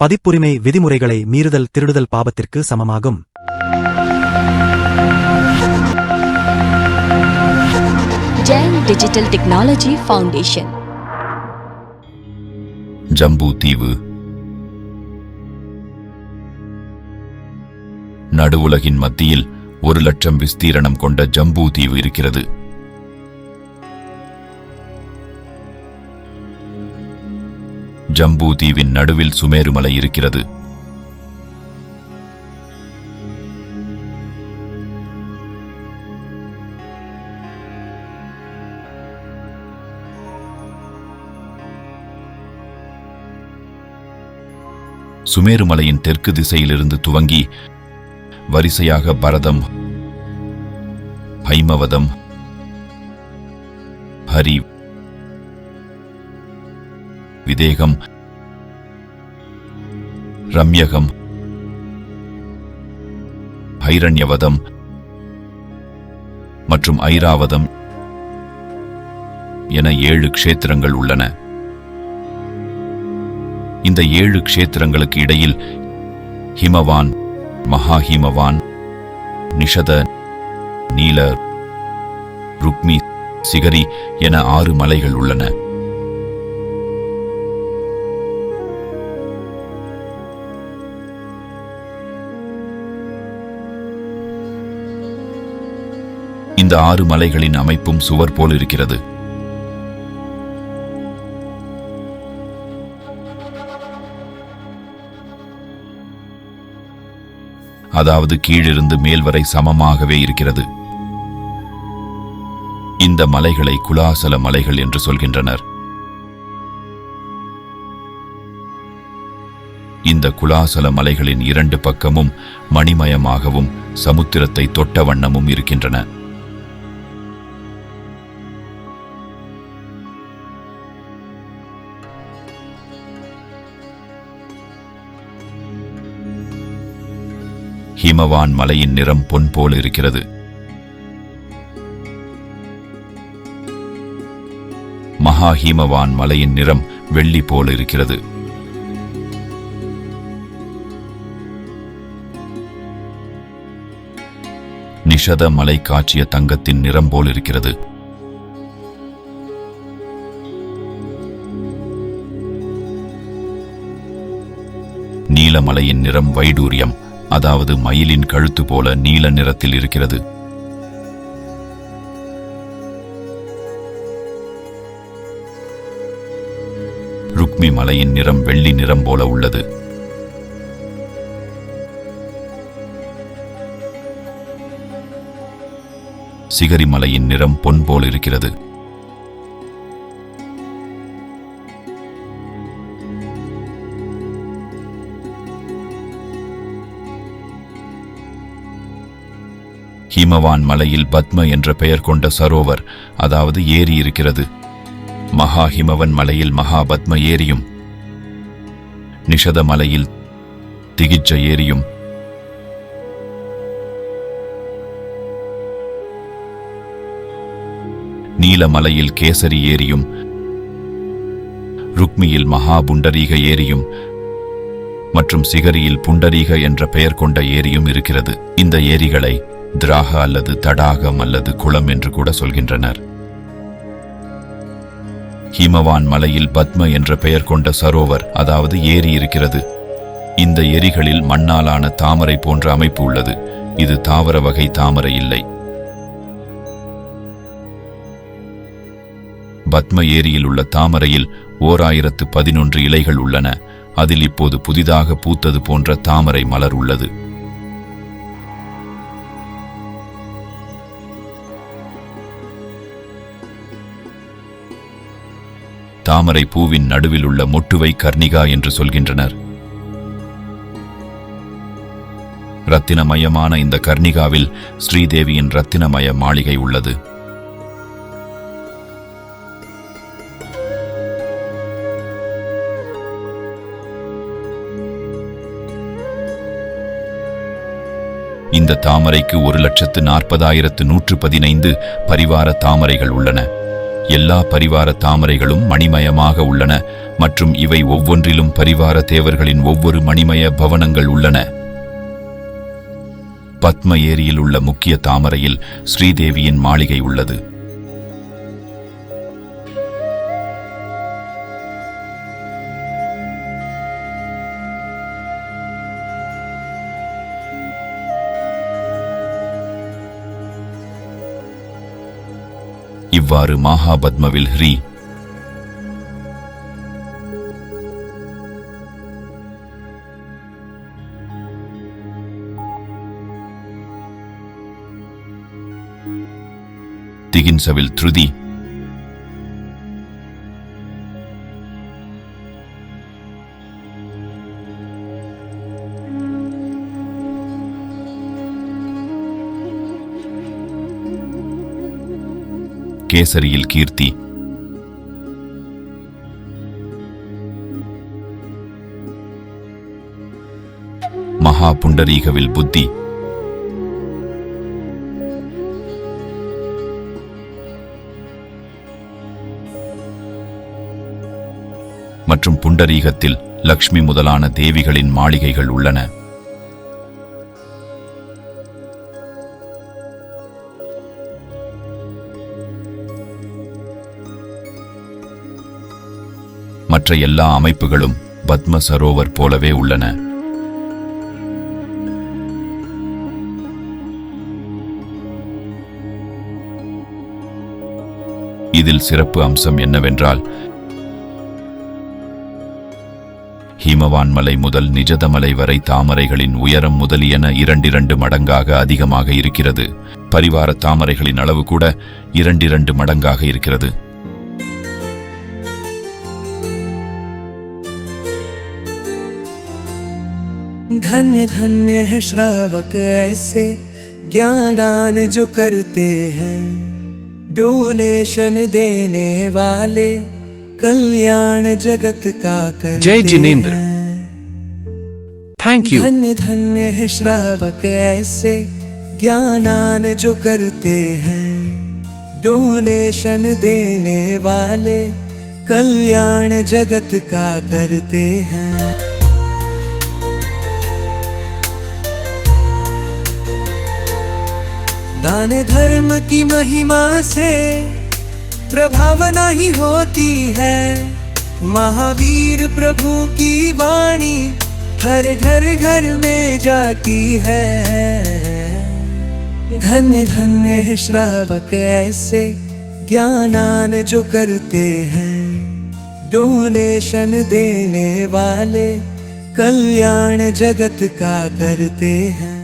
பதிப்புரிமை விதிமுறைகளை மீறுதல் திருடுதல் பாவத்திற்கு சமமாகும். Jain digital technology foundation. Jambu தீவு நடுவுலகின் மத்தியில் 1,00,000 விஸ்தீரணம் கொண்ட ஜம்பு தீவு இருக்கிறது. ஜம்பு தீவின் நடுவில் சுமேரு மலை இருக்கிறது. சுமேரு மலையின் தெற்கு திசையிலிருந்து துவங்கி வரிசையாக பரதம், ஹைமவதம், ஹரி, விதேகம், ரம்யகம், ஹைரண்யவதம் மற்றும் ஐராவதம் என 7 க்ஷேத்திரங்கள் உள்ளன. இந்த 7 க்ஷேத்திரங்களுக்கு இடையில் ஹிமவான், மகாஹிமவான், நிஷத, நீல, ருக்மி, சிகரி என 6 மலைகள் உள்ளன. இந்த 6 மலைகளின் அமைப்பும் சுவர் போல் இருக்கிறது. அதாவது கீழிருந்து மேல் வரை சமமாகவே இருக்கிறது. இந்த மலைகளை குலாசல மலைகள் என்று சொல்கின்றனர். இந்த குலாசல மலைகளின் 2 பக்கமும் மணிமயமாகவும் சமுத்திரத்தை தொட்ட வண்ணமும் இருக்கின்றன. ஹிமவான் மலையின் நிறம் பொன் போல் இருக்கிறது. மகா ஹிமவான் மலையின் நிறம் வெள்ளி போல் இருக்கிறது. நிஷத மலை காட்சிய தங்கத்தின் நிறம் போல் இருக்கிறது. நீலமலையின் நிறம் வைடூரியம், அதாவது மயிலின் கழுத்து போல நீல நிறத்தில் இருக்கிறது. ருக்மி மலையின் நிறம் வெள்ளி நிறம் போல உள்ளது. சிகரி மலையின் நிறம் பொன் போல் இருக்கிறது. ஹிமவான் மலையில் பத்ம என்ற பெயர் கொண்ட சரோவர், அதாவது ஏரி இருக்கிறது. மகா ஹிமவன் மலையில் மகாபத்ம ஏரியும், நிஷத மலையில் திகிஜ்ஜ ஏரியும், நீலமலையில் கேசரி ஏரியும், ருக்மியில் மகாபுண்டரீக ஏரியும் மற்றும் சிகரியில் புண்டரீக என்ற பெயர் கொண்ட ஏரியும் இருக்கிறது. இந்த ஏரிகளை திராக அல்லது தடாகம் அல்லது குளம் என்று கூட சொல்கின்றனர். ஹிமவான் மலையில் பத்ம என்ற பெயர் கொண்ட சரோவர், அதாவது ஏரி இருக்கிறது. இந்த ஏரிகளில் மண்ணாலான தாமரை போன்ற அமைப்பு உள்ளது. இது தாவர வகை தாமரை இல்லை. பத்ம ஏரியில் உள்ள தாமரையில் 1011 இலைகள் உள்ளன. அதில் இப்போது புதிதாக பூத்தது போன்ற தாமரை மலர் உள்ளது. தாமரை பூவின் நடுவில் உள்ள மொட்டுவை கர்ணிகா என்று சொல்கின்றனர். ரத்தினமயமான இந்த கர்ணிகாவில் ஸ்ரீதேவியின் ரத்தினமய மாளிகை உள்ளது. இந்த தாமரைக்கு 1,40,115 பரிவார தாமரைகள் உள்ளன. எல்லா பரிவார தாமரைகளும் மணிமயமாக உள்ளன மற்றும் இவை ஒவ்வொன்றிலும் பரிவார தேவர்களின் ஒவ்வொரு மணிமய பவனங்கள் உள்ளன. பத்ம ஏரியில் உள்ள முக்கிய தாமரையில் ஸ்ரீதேவியின் மாளிகை உள்ளது. இவ்வாறு மகாபத்மவில் ஹ்ரீ திகின்சவில் த்ருதி கேசரியில் கீர்த்தி மகா புண்டரீகவில் புத்தி மற்றும் புண்டரீகத்தில் லக்ஷ்மி முதலான தேவிகளின் மாளிகைகள் உள்ளன. மற்ற எல்லா அமைப்புகளும் பத்ம சரோவர் போலவே உள்ளன. இதில் சிறப்பு அம்சம் என்னவென்றால் ஹிமவான் மலை முதல் நிஜதமலை வரை தாமரைகளின் உயரம் முதலியன 2 மடங்காக அதிகமாக இருக்கிறது. பரிவார தாமரைகளின் அளவு கூட 2 மடங்காக இருக்கிறது. धन्य धन्य है श्रावक ऐसे ज्ञानदान जो करते हैं, डोनेशन देने वाले कल्याण जगत का करते जय जिनेंद्र। Thank you. धन्य धन्य है श्रावक ऐसे ज्ञानदान जो करते हैं, डोनेशन देने वाले कल्याण जगत का करते हैं। दान धर्म की महिमा से प्रभावना ही होती है, महावीर प्रभु की वाणी हर घर घर में जाती है। धन्य धन्य है श्रावक ऐसे ज्ञानदान जो करते हैं, डोनेशन देने वाले कल्याण जगत का करते हैं।